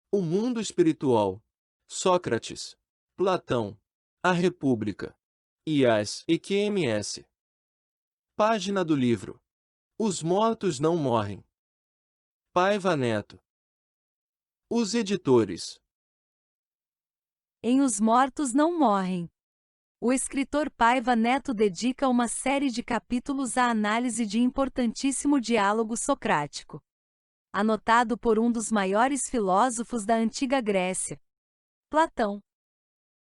O mundo espiritual. Sócrates. Platão. A República. E as EQMs. Página do livro. Os mortos não morrem. Paiva Neto. Os editores. Em Os Mortos Não Morrem. O escritor Paiva Neto dedica uma série de capítulos à análise de importantíssimo diálogo socrático, anotado por um dos maiores filósofos da antiga Grécia, Platão.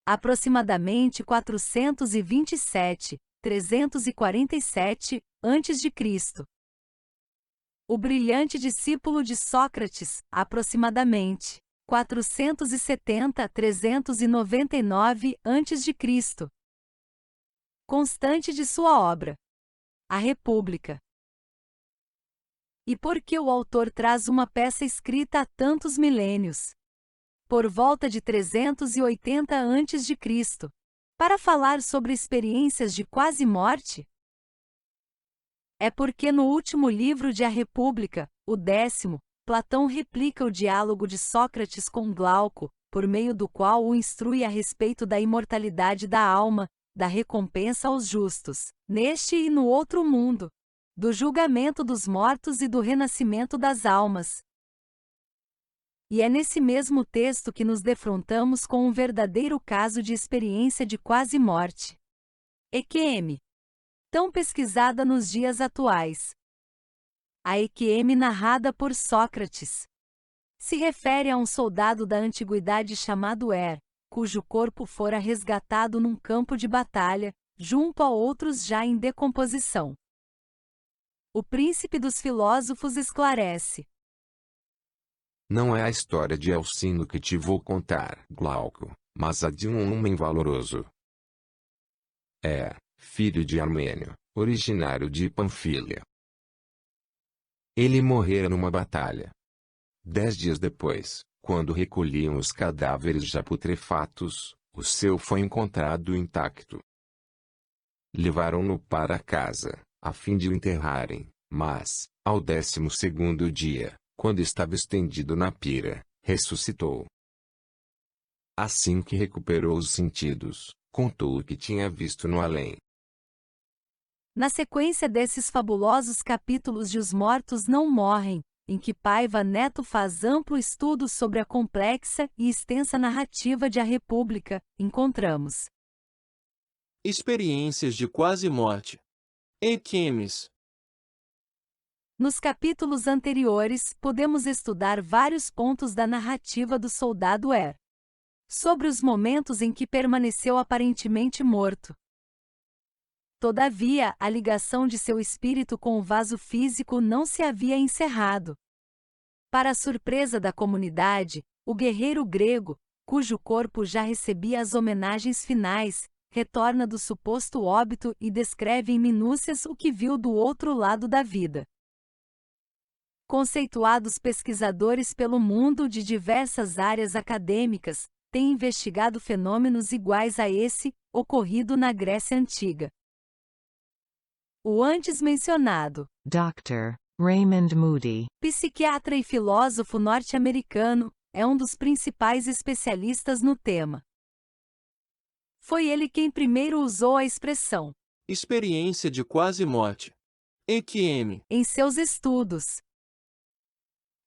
Aproximadamente 427, 347 a.C. O brilhante discípulo de Sócrates, aproximadamente 470 a 399 a.C. Constante de sua obra, A República. E por que o autor traz uma peça escrita há tantos milênios? Por volta de 380 a.C., para falar sobre experiências de quase morte? É porque no último livro de A República, o 10º, Platão replica o diálogo de Sócrates com Glauco, por meio do qual o instrui a respeito da imortalidade da alma, da recompensa aos justos, neste e no outro mundo, do julgamento dos mortos e do renascimento das almas. E é nesse mesmo texto que nos defrontamos com um verdadeiro caso de experiência de quase morte. EQM. Tão pesquisada nos dias atuais. A EQM narrada por Sócrates se refere a um soldado da antiguidade chamado cujo corpo fora resgatado num campo de batalha, junto a outros já em decomposição. O príncipe dos filósofos esclarece. Não é a história de Alcino que te vou contar, Glauco, mas a de um homem valoroso. Filho de Armênio, originário de Panfilha. Ele morrera numa batalha. 10 dias depois, quando recolhiam os cadáveres já putrefatos, o seu foi encontrado intacto. Levaram-no para casa, a fim de o enterrarem, mas, ao 12º dia, quando estava estendido na pira, ressuscitou. Assim que recuperou os sentidos, contou o que tinha visto no além. Na sequência desses fabulosos capítulos de Os Mortos Não Morrem, em que Paiva Neto faz amplo estudo sobre a complexa e extensa narrativa de A República, encontramos Experiências de quase morte. EQMs. Nos capítulos anteriores, podemos estudar vários pontos da narrativa do soldado sobre os momentos em que permaneceu aparentemente morto. Todavia, a ligação de seu espírito com o vaso físico não se havia encerrado. Para a surpresa da comunidade, o guerreiro grego, cujo corpo já recebia as homenagens finais, retorna do suposto óbito e descreve em minúcias o que viu do outro lado da vida. Conceituados pesquisadores pelo mundo de diversas áreas acadêmicas, têm investigado fenômenos iguais a esse, ocorrido na Grécia Antiga. O antes mencionado Dr. Raymond Moody, psiquiatra e filósofo norte-americano, é um dos principais especialistas no tema. Foi ele quem primeiro usou a expressão experiência de quase morte. EQM. em seus estudos.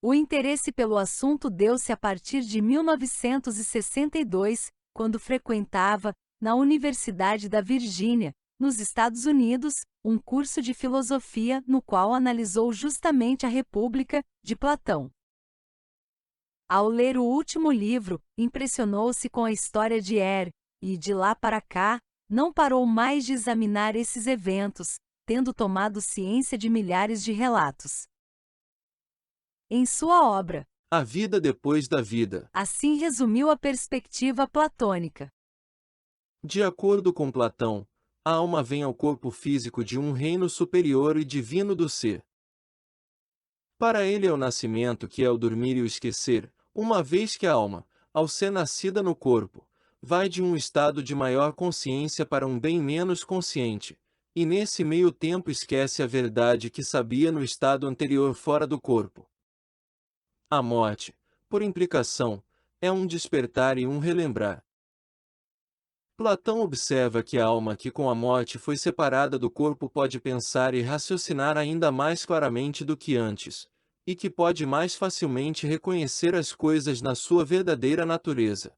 O interesse pelo assunto deu-se a partir de 1962, quando frequentava, na Universidade da Virgínia, nos Estados Unidos, um curso de filosofia no qual analisou justamente A República, de Platão. Ao ler o último livro, impressionou-se com a história de e, de lá para cá, não parou mais de examinar esses eventos, tendo tomado ciência de milhares de relatos. Em sua obra, A vida depois da vida. assim resumiu a perspectiva platônica. De acordo com Platão, a alma vem ao corpo físico de um reino superior e divino do ser. Para ele é o nascimento que é o dormir e o esquecer, uma vez que a alma, ao ser nascida no corpo, vai de um estado de maior consciência para um bem menos consciente, e nesse meio tempo esquece a verdade que sabia no estado anterior fora do corpo. A morte, por implicação, É um despertar e um relembrar. Platão observa que a alma que com a morte foi separada do corpo pode pensar e raciocinar ainda mais claramente do que antes, e que pode mais facilmente reconhecer as coisas na sua verdadeira natureza.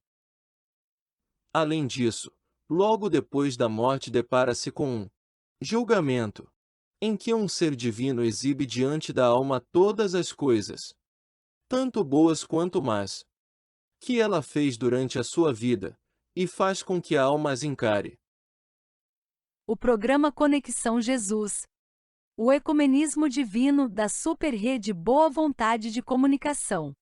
Além disso, logo depois da morte depara-se com um julgamento, em que um ser divino exibe diante da alma todas as coisas, tanto boas quanto más, que ela fez durante a sua vida, e faz com que a alma as encare. O programa Conexão Jesus. O ecumenismo divino da Superrede Boa Vontade de Comunicação.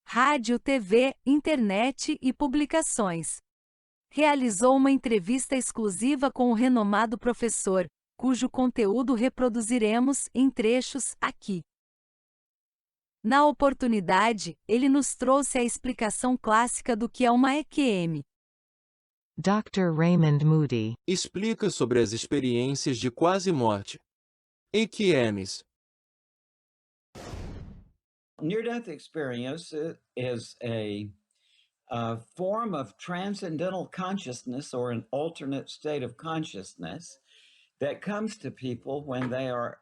Rádio, TV, internet e publicações. Realizou uma entrevista exclusiva com o renomado professor, cujo conteúdo reproduziremos em trechos aqui. Na oportunidade, ele nos trouxe a explicação clássica do que é uma EQM. Dr. Raymond Moody Explica sobre as experiências de quase morte. EQMs. Near-death experience is a form of transcendental consciousness or an alternate state of consciousness that comes to people when they are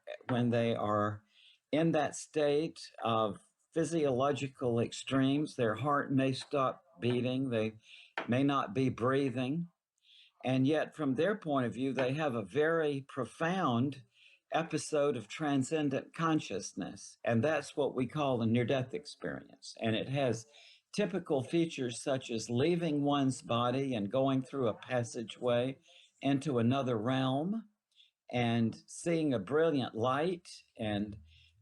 in that state of physiological extremes. Their heart may stop beating, they may not be breathing, and yet from their point of view, they have a very profound episode of transcendent consciousness, and that's what we call a near-death experience. And it has typical features such as leaving one's body and going through a passageway into another realm and seeing a brilliant light and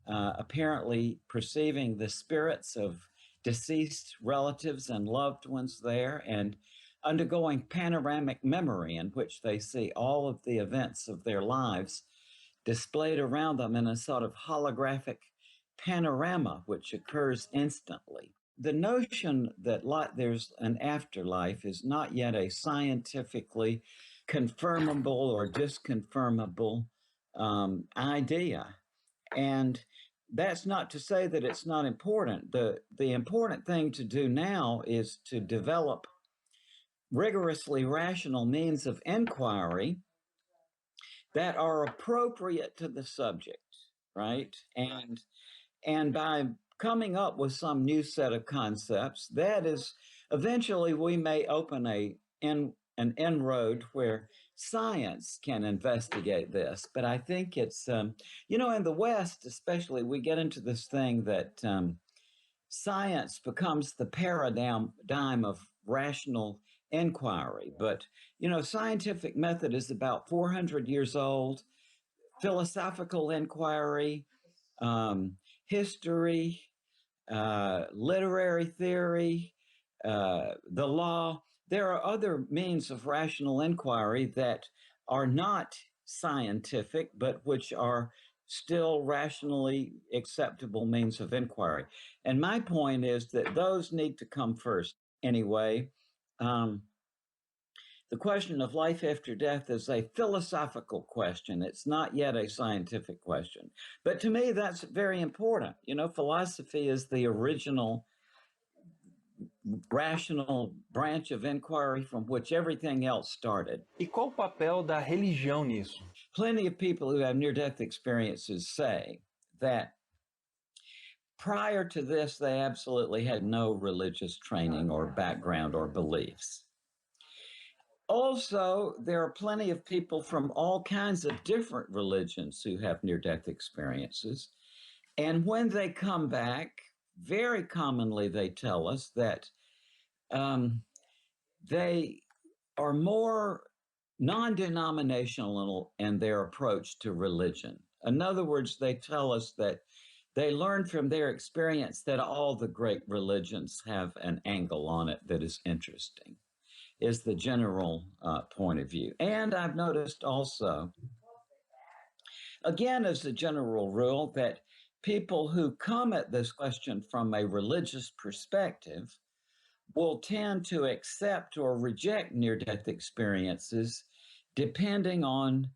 apparently perceiving the spirits of deceased relatives and loved ones there, and undergoing panoramic memory in which they see all of the events of their lives displayed around them in a sort of holographic panorama which occurs instantly. The notion that there's an afterlife is not yet a scientifically confirmable or disconfirmable idea. And that's not to say that it's not important. The important thing to do now is to develop rigorously rational means of inquiry that are appropriate to the subject, right? And by coming up with some new set of concepts, that is, eventually we may open an inroad where science can investigate this. But I think it's, in the West especially, we get into this thing that science becomes the paradigm of rational inquiry. But, scientific method is about 400 years old. Philosophical inquiry, history, literary theory, the law. There are other means of rational inquiry that are not scientific, but which are still rationally acceptable means of inquiry. And my point is that those need to come first anyway. The question of life after death is a philosophical question. It's not yet a scientific question. But to me, that's very important. Philosophy is the original rational branch of inquiry from which everything else started. E qual o papel da religião nisso? Plenty of people who have near-death experiences say that prior to this, they absolutely had no religious training or background or beliefs. Also, there are plenty of people from all kinds of different religions who have near-death experiences. And when they come back, very commonly they tell us that they are more non-denominational in their approach to religion. In other words, they tell us that they learned from their experience that all the great religions have an angle on it that is interesting, is the general point of view. And I've noticed also, again, as a general rule, that people who come at this question from a religious perspective will tend to accept or reject near-death experiences depending on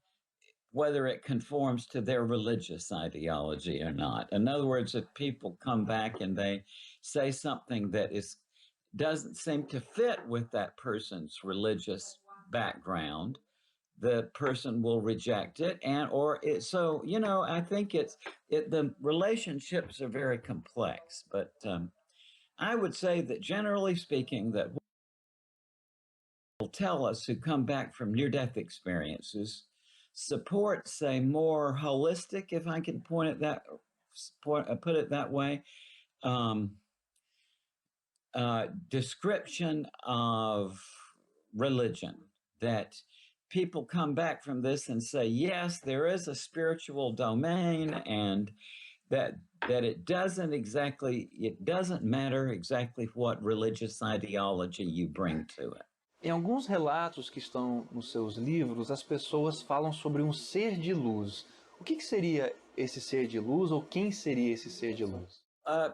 whether it conforms to their religious ideology or not. In other words, if people come back and they say something that is doesn't seem to fit with that person's religious background, the person will reject it, so I think the relationships are very complex, but I would say that generally speaking, that will tell us who come back from near-death experiences supports a more holistic, if I can put it that way, description of religion, that people come back from this and say, yes, there is a spiritual domain, and that it doesn't matter exactly what religious ideology you bring to it. Em alguns relatos que estão nos seus livros, as pessoas falam sobre um ser de luz. O que seria esse ser de luz, ou quem seria esse ser de luz?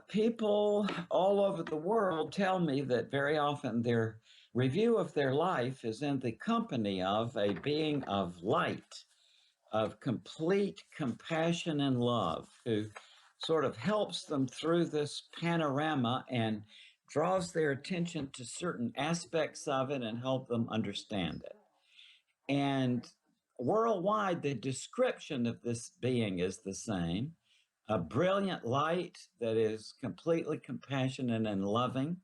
People all over the world tell me that very often their review of their life is in the company of a being of light, of complete compassion and love, who sort of helps them through this panorama and draws their attention to certain aspects of it and help them understand it. And worldwide, the description of this being is the same: a brilliant light that is completely compassionate and loving.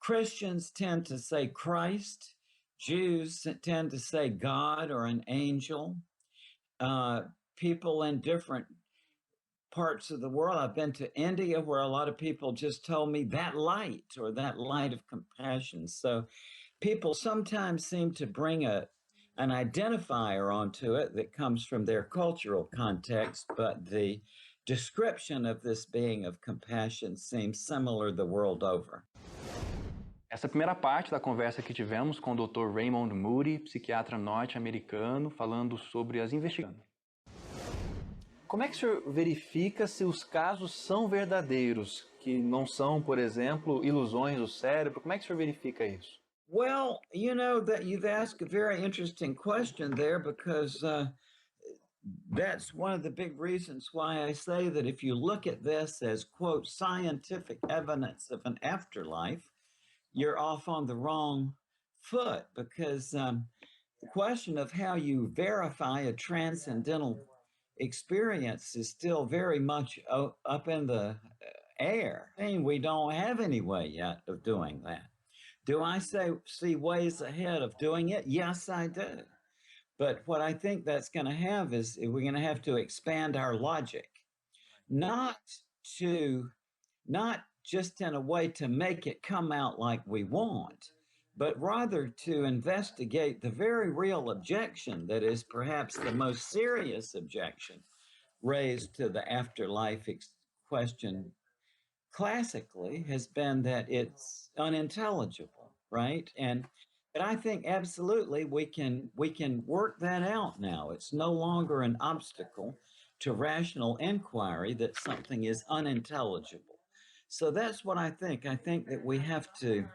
Christians tend to say Christ. Jews tend to say God or an angel. People in different parts of the world, I've been to India, where a lot of people just told me that light, or that light of compassion. So people sometimes seem to bring an identifier onto it that comes from their cultural context, but the description of this being of compassion seems similar the world over. Essa primeira parte da conversa que tivemos com o Dr. Raymond Moody, psiquiatra norte-americano, falando sobre as investigações. Como é que o senhor verifica se os casos são verdadeiros, que não são, por exemplo, ilusões do cérebro? Como é que o senhor verifica isso? Well, that you've asked a very interesting question there, because that's one of the big reasons why I say that if you look at this as, quote, scientific evidence of an afterlife, you're off on the wrong foot, because the question of how you verify a transcendental experience is still very much up in the air. And we don't have any way yet of doing that. Do I see ways ahead of doing it? Yes, I do. But what I think that's going to have is we're going to have to expand our logic, not just in a way to make it come out like we want, but rather to investigate the very real objection that is perhaps the most serious objection raised to the afterlife question classically, has been that it's unintelligible, right? But I think absolutely we can work that out now. It's no longer an obstacle to rational inquiry that something is unintelligible. So that's what I think. I think that we have to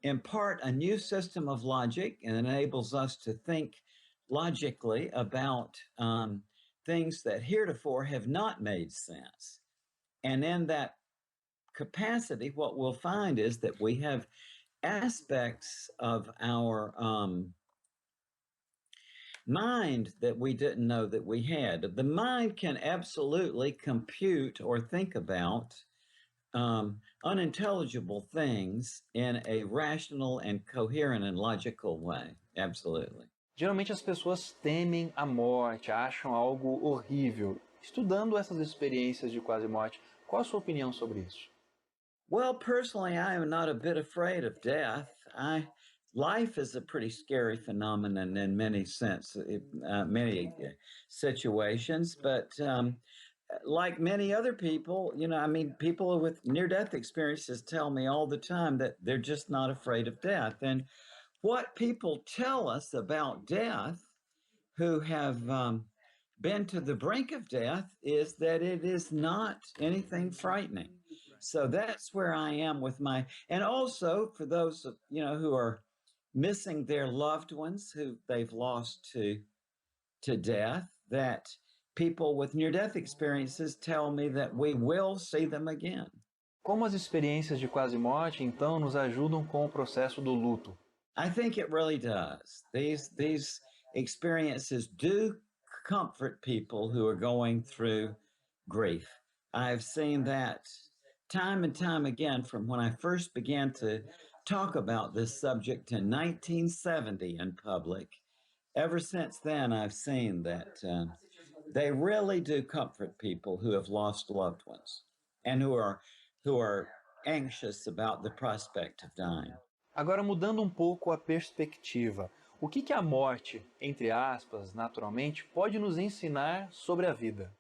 impart a new system of logic, and enables us to think logically about things that heretofore have not made sense. And in that capacity, what we'll find is that we have aspects of our mind that we didn't know that we had. The mind can absolutely compute or think about unintelligible things in a rational and coherent and logical way. Absolutely. Geralmente as pessoas temem a morte, acham algo horrível. Estudando essas experiências de quase morte, qual a sua opinião sobre isso? Well, personally, I am not a bit afraid of death. Life is a pretty scary phenomenon in many situations, but like many other people, people with near-death experiences tell me all the time that they're just not afraid of death. And what people tell us about death, who have been to the brink of death, is that it is not anything frightening. So that's where I am with and also for those who are missing their loved ones who they've lost to death, that people with near-death experiences tell me that we will see them again. Como as experiências de quase morte, então, nos ajudam com o processo do luto? I think it really does. These experiences do comfort people who are going through grief. I've seen that time and time again from when I first began to talk about this subject in 1970 in public. Ever since then, I've seen that they really do comfort people who have lost loved ones and who are anxious about the prospect of dying. Agora, mudando um pouco a perspectiva, o que a morte, entre aspas, naturalmente, pode nos ensinar sobre a vida?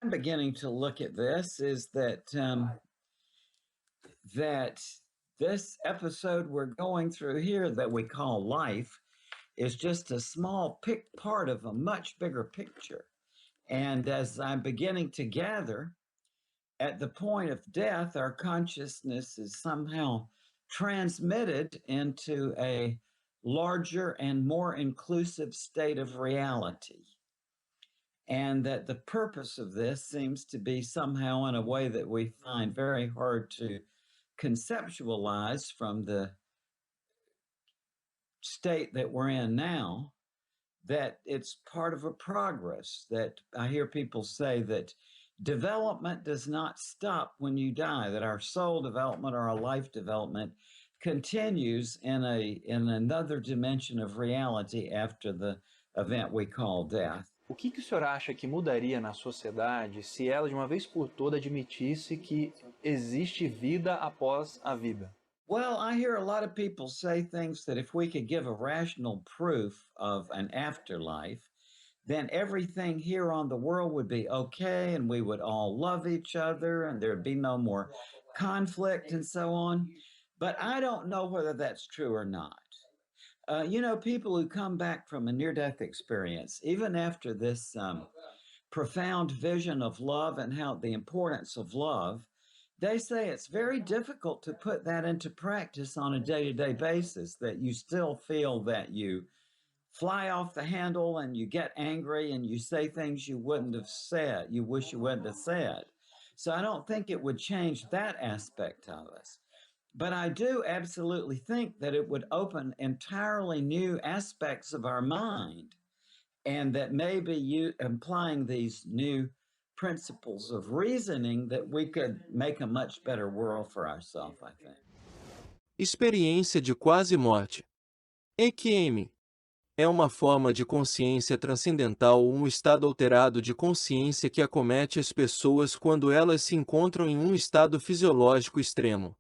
I'm beginning to look at this is that that this episode we're going through here that we call life is just a small part of a much bigger picture. And as I'm beginning to gather, at the point of death, our consciousness is somehow transmitted into a larger and more inclusive state of reality. And that the purpose of this seems to be somehow in a way that we find very hard to conceptualize from the state that we're in now, that it's part of a progress. That I hear people say that development does not stop when you die, that our soul development or our life development continues in another dimension of reality after the event we call death. O que o senhor acha que mudaria na sociedade se ela, de uma vez por todas, admitisse que existe vida após a vida? Well, I hear a lot of people say things that if we could give a rational proof of an afterlife, then everything here on the world would be okay and we would all love each other and there'd be no more conflict and so on. But I don't know whether that's true or not. People who come back from a near-death experience, even after this profound vision of love and how the importance of love, they say it's very difficult to put that into practice on a day-to-day basis, that you still feel that you fly off the handle and you get angry and you say things you wouldn't have said, you wish you wouldn't have said. So I don't think it would change that aspect of us. But I do absolutely think that it would open entirely new aspects of our mind, and that maybe you applying these new principles of reasoning that we could make a much better world for ourselves, I think. Experiência de quase morte. EQM. É uma forma de consciência transcendental ou um estado alterado de consciência que acomete as pessoas quando elas se encontram em um estado fisiológico extremo.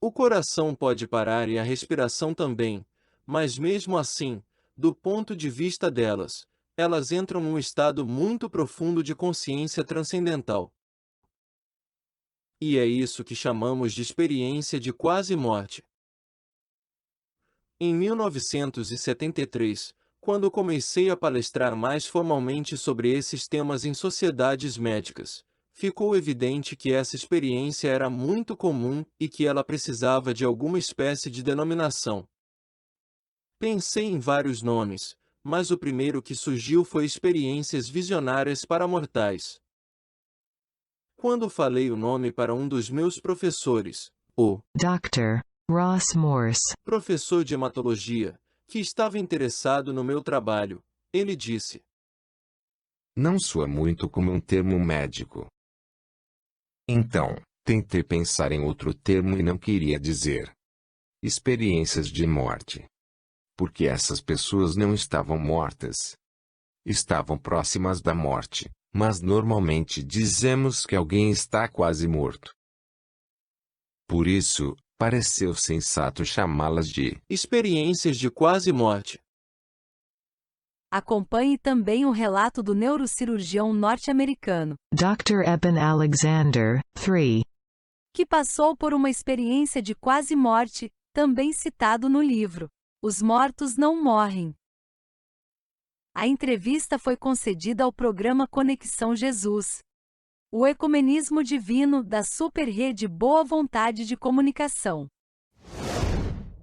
O coração pode parar e a respiração também, mas mesmo assim, do ponto de vista delas, elas entram num estado muito profundo de consciência transcendental. E é isso que chamamos de experiência de quase morte. Em 1973, quando comecei a palestrar mais formalmente sobre esses temas em sociedades médicas, ficou evidente que essa experiência era muito comum e que ela precisava de alguma espécie de denominação. Pensei em vários nomes, mas o primeiro que surgiu foi experiências visionárias para mortais. Quando falei o nome para um dos meus professores, o Dr. Ross Morse, professor de hematologia, que estava interessado no meu trabalho, ele disse: Não soa muito como um termo médico. Então, tentei pensar em outro termo e não queria dizer experiências de morte. Porque essas pessoas não estavam mortas. Estavam próximas da morte, mas normalmente dizemos que alguém está quase morto. Por isso, pareceu sensato chamá-las de experiências de quase morte. Acompanhe também o relato do neurocirurgião norte-americano, Dr. Eben Alexander, 3, que passou por uma experiência de quase morte, também citado no livro Os Mortos Não Morrem. A entrevista foi concedida ao programa Conexão Jesus, o ecumenismo divino da super-rede Boa Vontade de Comunicação.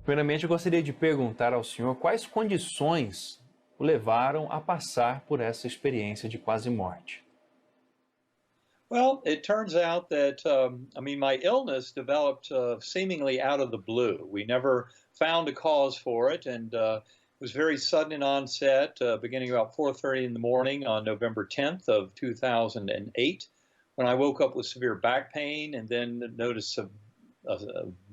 Primeiramente, eu gostaria de perguntar ao senhor quais condições o levaram a passar por essa experiência de quase morte. Well, it turns out that, I mean, my illness developed seemingly out of the blue. We never found a cause for it, and it was very sudden in onset, beginning about 4:30 in the morning on November 10th of 2008, when I woke up with severe back pain and then noticed a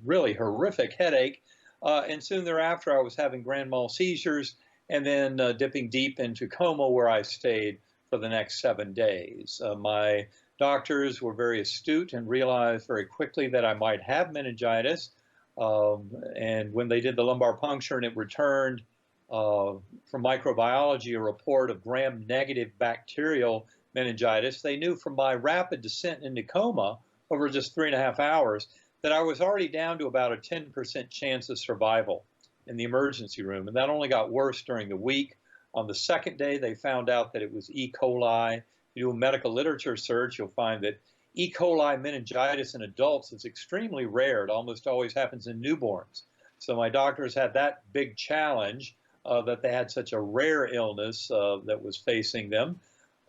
really horrific headache. And soon thereafter, I was having grand mal seizures and then dipping deep into coma, where I stayed for the next 7 days. My doctors were very astute and realized very quickly that I might have meningitis. And when they did the lumbar puncture and it returned from microbiology a report of gram-negative bacterial meningitis, they knew from my rapid descent into coma over just 3.5 hours that I was already down to about a 10% chance of survival in the emergency room. And that only got worse during the week. On the second day, they found out that it was E. coli. If you do a medical literature search, you'll find that E. coli meningitis in adults is extremely rare. It almost always happens in newborns. So my doctors had that big challenge that they had such a rare illness that was facing them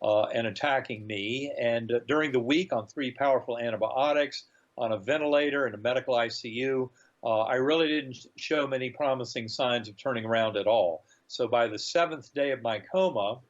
and attacking me. And during the week, on 3 powerful antibiotics, on a ventilator in a medical ICU, I really didn't show many promising signs of turning around at all. So by the 7th day of my coma,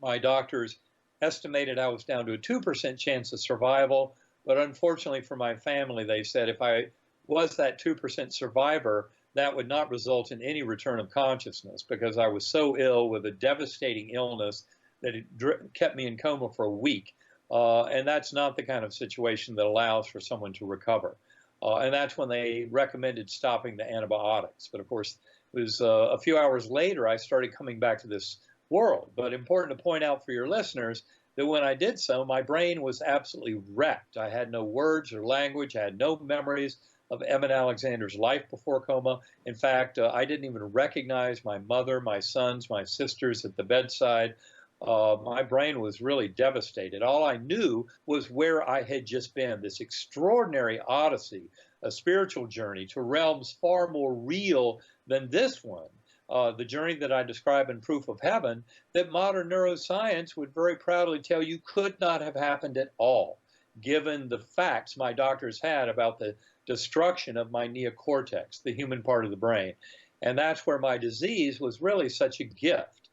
my doctors estimated I was down to a 2% chance of survival. But unfortunately for my family, they said if I was that 2% survivor, that would not result in any return of consciousness, because I was so ill with a devastating illness that it kept me in coma for a week. And that's not the kind of situation that allows for someone to recover. And that's when they recommended stopping the antibiotics. But of course, it was a few hours later I started coming back to this world. But important to point out for your listeners that when I did so, my brain was absolutely wrecked. I had no words or language. I had no memories of Eben Alexander's life before coma. In fact, I didn't even recognize my mother, my sons, my sisters at the bedside. My brain was really devastated. All I knew was where I had just been, this extraordinary odyssey, a spiritual journey to realms far more real than this one. The journey that I describe in Proof of Heaven, that modern neuroscience would very proudly tell you could not have happened at all, given the facts my doctors had about the destruction of my neocortex, the human part of the brain. And that's where my disease was really such a gift,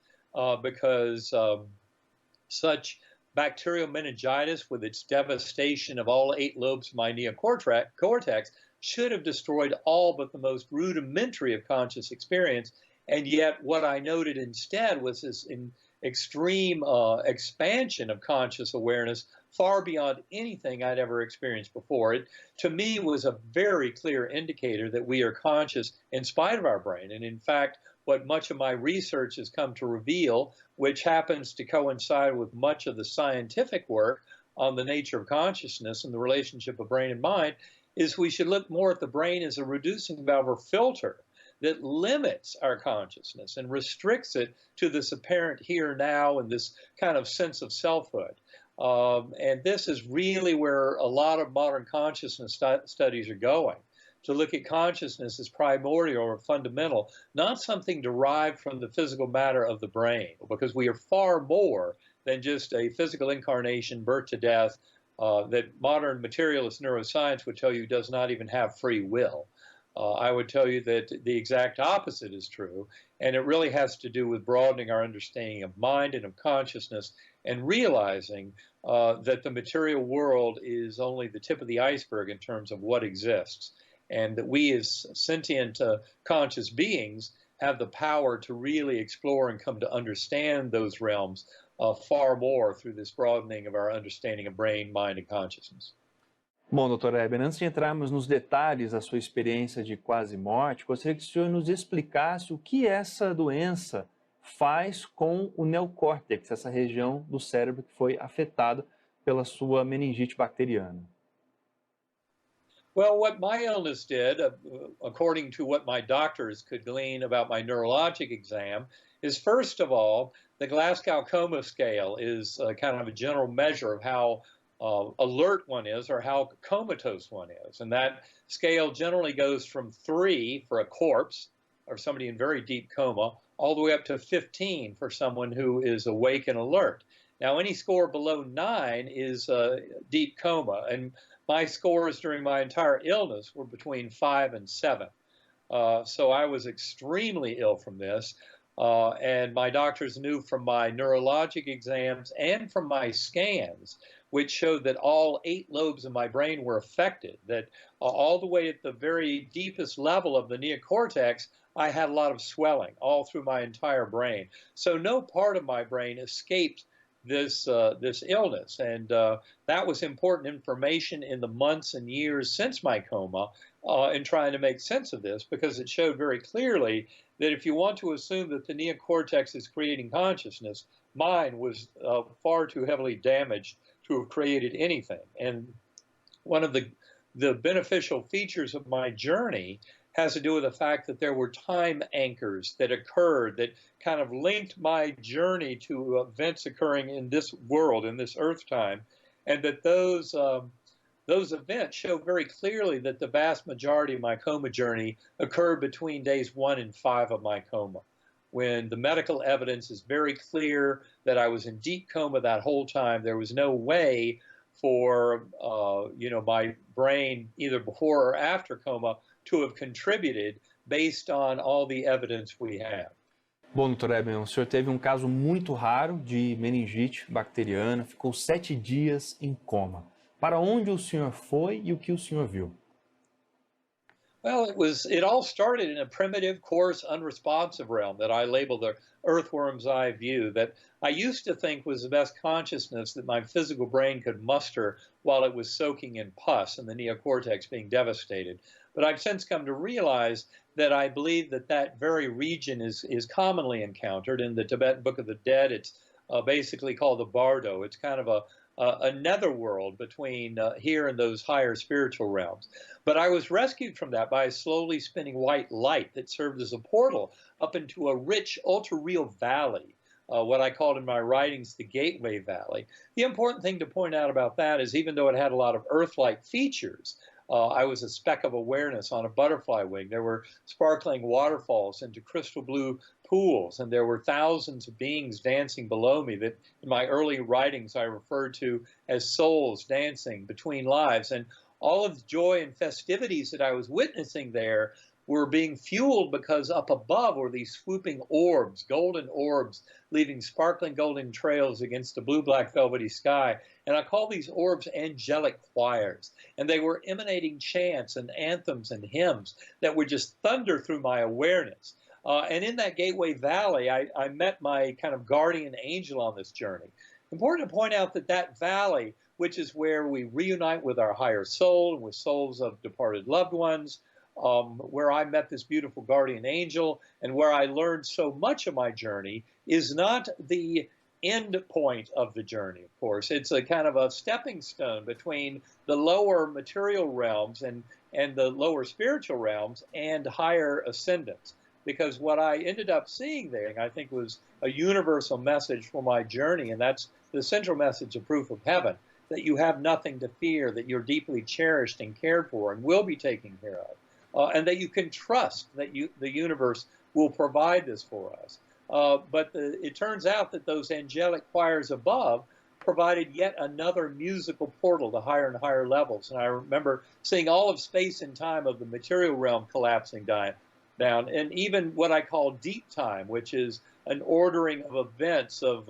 because such bacterial meningitis, with its devastation of all 8 lobes of my neocortex, should have destroyed all but the most rudimentary of conscious experience. And yet what I noted instead was this extreme expansion of conscious awareness far beyond anything I'd ever experienced before. It, to me, was a very clear indicator that we are conscious in spite of our brain. And in fact, what much of my research has come to reveal, which happens to coincide with much of the scientific work on the nature of consciousness and the relationship of brain and mind, is we should look more at the brain as a reducing valve or filter that limits our consciousness and restricts it to this apparent here now and this kind of sense of selfhood. And this is really where a lot of modern consciousness studies are going, to look at consciousness as primordial or fundamental, not something derived from the physical matter of the brain, because we are far more than just a physical incarnation, birth to death, that modern materialist neuroscience would tell you does not even have free will. I would tell you that the exact opposite is true, and it really has to do with broadening our understanding of mind and of consciousness, and realizing that the material world is only the tip of the iceberg in terms of what exists, and that we as sentient conscious beings have the power to really explore and come to understand those realms far more through this broadening of our understanding of brain, mind, and consciousness. Bom, doutor Eben, antes de entrarmos nos detalhes da sua experiência de quase morte, gostaria que o senhor nos explicasse o que essa doença faz com o neocórtex, essa região do cérebro que foi afetada pela sua meningite bacteriana. Well, what my illness did, according to what my doctors could glean about my neurologic exam, is first of all, the Glasgow Coma Scale is kind of a general measure of how alert one is or how comatose one is. And that scale generally goes from 3 for a corpse or somebody in very deep coma, all the way up to 15 for someone who is awake and alert. Now, any score below 9 is deep coma, and my scores during my entire illness were between 5 and 7. So I was extremely ill from this, and my doctors knew from my neurologic exams and from my scans, which showed that all 8 lobes of my brain were affected, that all the way at the very deepest level of the neocortex, I had a lot of swelling all through my entire brain. So no part of my brain escaped this illness, and that was important information in the months and years since my coma in trying to make sense of this, because it showed very clearly that if you want to assume that the neocortex is creating consciousness, mine was far too heavily damaged to have created anything. And one of the beneficial features of my journey has to do with the fact that there were time anchors that occurred that kind of linked my journey to events occurring in this world, in this earth time, and that those events show very clearly that the vast majority of my coma journey occurred between days 1 and 5 of my coma, when the medical evidence is very clear that I was in deep coma that whole time. There was no way for my brain, either before or after coma, to have contributed based on all the evidence we have. Bom, Dr. Eben, o senhor teve caso muito raro de meningite bacteriana, ficou 7 dias em coma. Para onde o senhor foi e o que o senhor viu? Well, it all started in a primitive, coarse, unresponsive realm that I labeled the earthworm's eye view, that I used to think was the best consciousness that my physical brain could muster while it was soaking in pus and the neocortex being devastated. But I've since come to realize that I believe that that very region is commonly encountered in the Tibetan Book of the Dead. It's basically called the Bardo. It's kind of a netherworld between here and those higher spiritual realms. But I was rescued from that by a slowly spinning white light that served as a portal up into a rich, ultra-real valley, what I called in my writings the Gateway Valley. The important thing to point out about that is, even though it had a lot of Earth-like features, I was a speck of awareness on a butterfly wing. There were sparkling waterfalls into crystal blue pools, and there were thousands of beings dancing below me that in my early writings I referred to as souls dancing between lives. And all of the joy and festivities that I was witnessing there were being fueled because up above were these swooping orbs, golden orbs, leaving sparkling golden trails against the blue-black velvety sky. And I call these orbs angelic choirs. And they were emanating chants and anthems and hymns that would just thunder through my awareness. And in that Gateway Valley, I met my kind of guardian angel on this journey. Important to point out that that valley, which is where we reunite with our higher soul and with souls of departed loved ones, where I met this beautiful guardian angel and where I learned so much of my journey, is not the end point of the journey, of course. It's a kind of a stepping stone between the lower material realms and the lower spiritual realms and higher ascendants. Because what I ended up seeing there, I think, was a universal message for my journey, and that's the central message of Proof of Heaven, that you have nothing to fear, that you're deeply cherished and cared for and will be taken care of, and that you can trust that the universe will provide this for us. But it turns out that those angelic choirs above provided yet another musical portal to higher and higher levels. And I remember seeing all of space and time of the material realm collapsing down, and even what I call deep time, which is an ordering of events of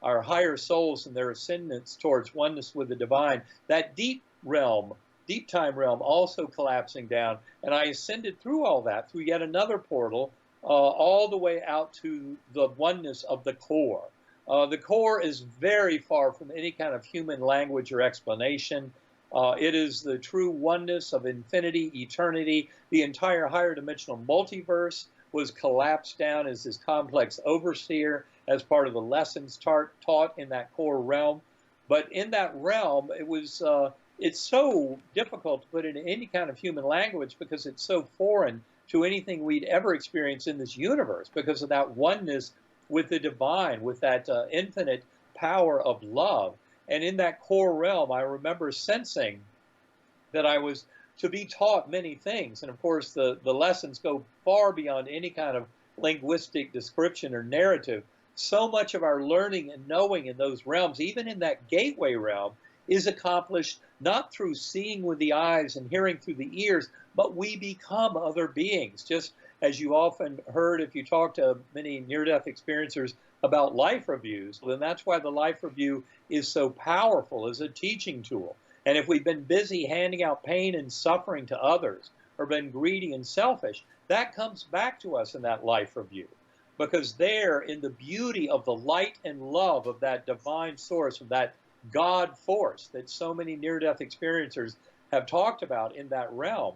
our higher souls and their ascendance towards oneness with the divine. That deep time realm also collapsing down, and I ascended through all that, through yet another portal, all the way out to the oneness of the core. The core is very far from any kind of human language or explanation. It is the true oneness of infinity, eternity. The entire higher dimensional multiverse was collapsed down as this complex overseer as part of the lessons taught in that core realm. But in that realm, it's so difficult to put it in any kind of human language because it's so foreign to anything we'd ever experienced in this universe, because of that oneness with the divine, with that infinite power of love. And in that core realm, I remember sensing that I was to be taught many things. And of course, the lessons go far beyond any kind of linguistic description or narrative so much of our learning and knowing in those realms, even in that gateway realm, is accomplished not through seeing with the eyes and hearing through the ears, but we become other beings. Just as you often heard if you talk to many near-death experiencers about life reviews, then that's why the life review is so powerful as a teaching tool. And if we've been busy handing out pain and suffering to others, or been greedy and selfish, that comes back to us in that life review. Because there, in the beauty of the light and love of that divine source, of that God force that so many near-death experiencers have talked about in that realm,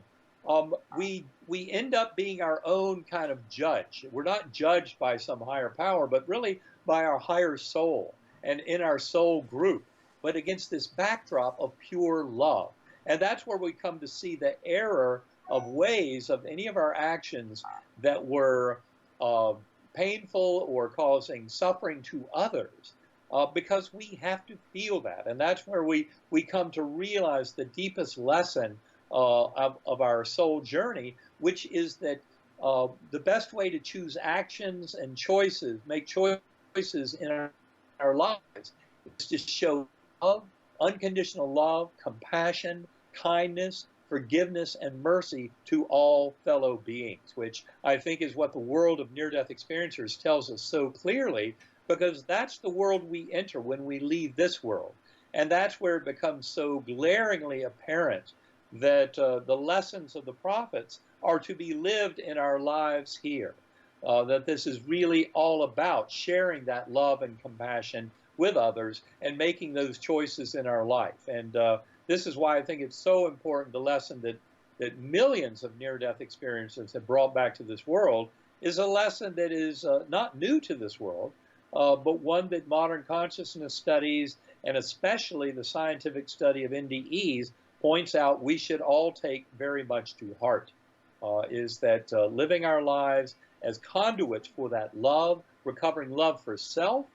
we end up being our own kind of judge. We're not judged by some higher power, but really by our higher soul and in our soul group, but against this backdrop of pure love. And that's where we come to see the error of ways of any of our actions that were painful or causing suffering to others, because we have to feel that. And that's where we come to realize the deepest lesson of our soul journey, which is that the best way to choose actions and choices, make choices in our lives, is to show love, unconditional love, compassion, kindness, forgiveness, and mercy to all fellow beings, which I think is what the world of near-death experiencers tells us so clearly, because that's the world we enter when we leave this world. And that's where it becomes so glaringly apparent that the lessons of the prophets are to be lived in our lives here, that this is really all about sharing that love and compassion with others and making those choices in our life. And this is why I think it's so important, the lesson that millions of near-death experiencers have brought back to this world is a lesson that is not new to this world, but one that modern consciousness studies, and especially the scientific study of NDEs, points out we should all take very much to heart, is that living our lives as conduits for that love, recovering love for self,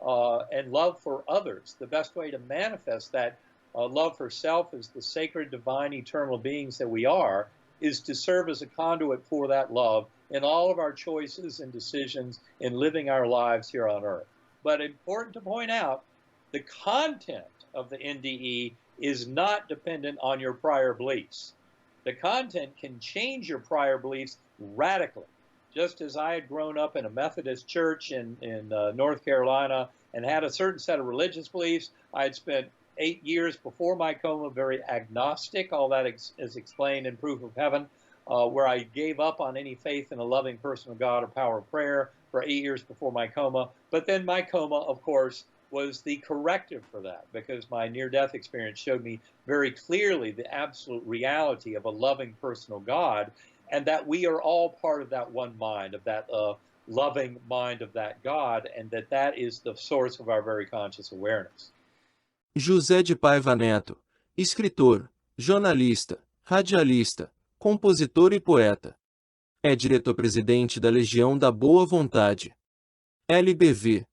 and love for others. The best way to manifest that love for self as the sacred, divine, eternal beings that we are, is to serve as a conduit for that love in all of our choices and decisions in living our lives here on earth. But important to point out, the content of the NDE is not dependent on your prior beliefs. The content can change your prior beliefs radically. Just as I had grown up in a Methodist church in North Carolina and had a certain set of religious beliefs, I had spent 8 years before my coma very agnostic. All that is explained in Proof of Heaven, where I gave up on any faith in a loving personal God or power of prayer for 8 years before my coma. But then my coma, of course, was the corrective for that, because my near-death experience showed me very clearly the absolute reality of a loving personal God, and that we are all part of that one mind, of that loving mind of that God, and that is the source of our very conscious awareness. José de Paiva Neto, escritor, jornalista, radialista, compositor e poeta. É diretor-presidente da Legião da Boa Vontade. LBV.